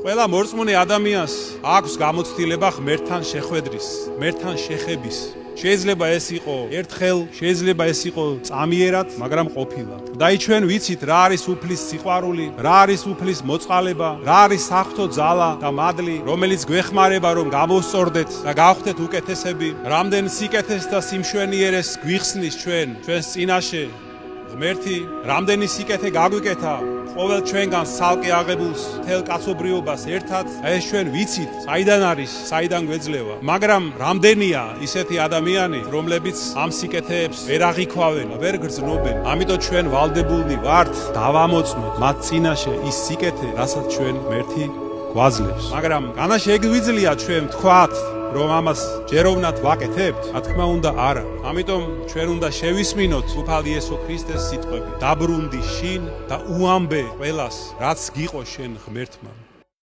ყველა მორწმუნე ადამიანს აქვს გამოცდილება ღმერთთან შეხვედრის, ღმერთთან შეხების. შეიძლება ეს იყო ერთხელ, შეიძლება ეს იყო წამიერად, მაგრამ ყოფილად. და ჩვენ ვიცით რა არის უფლის სიყვარული, რა არის უფლის მოწყალება, რა არის საღვთო ძალა და მადლი, რომელიც გვეხმარება რომ გამოვსწორდეთ და გავხდეთ უკეთესები. რამდენ სიკეთეს და სიმშვენიერეს გვიხსნის ჩვენს წინაშე ღმერთი, რამდენი სიკეთე გაგვიკეთა ყოველ ჩვენგანს ცალკე აღებულს მთელ კაცობრიობას ერთად. ეს ჩვენ ვიცით, საიდან არის, საიდან გვეძლევა. მაგრამ რამდენია ისეთი ადამიანი, რომლებიც ამ სიკეთეებს ვერ აღიქვავენ, ვერ გრძნობენ. ამიტომ ჩვენ ვალდებულნი ვართ დავამოწმოთ მათ წინაშე ის სიკეთე, რასაც ჩვენ ღმერთი გვაძლევს. მაგრამ განა შეგვიძლია ჩვენ ვთქვათ, რომ ამას ჯეროვნად ვაკეთებთ? რა თქმა უნდა, არა. ამიტომ ჩვენ უნდა შევისმინოთ უფალ იესო ქრისტეს სიტყვები. დაბრუნდი შინ და უამბე ყველას, რაც გიყო შენ ღმერთმა.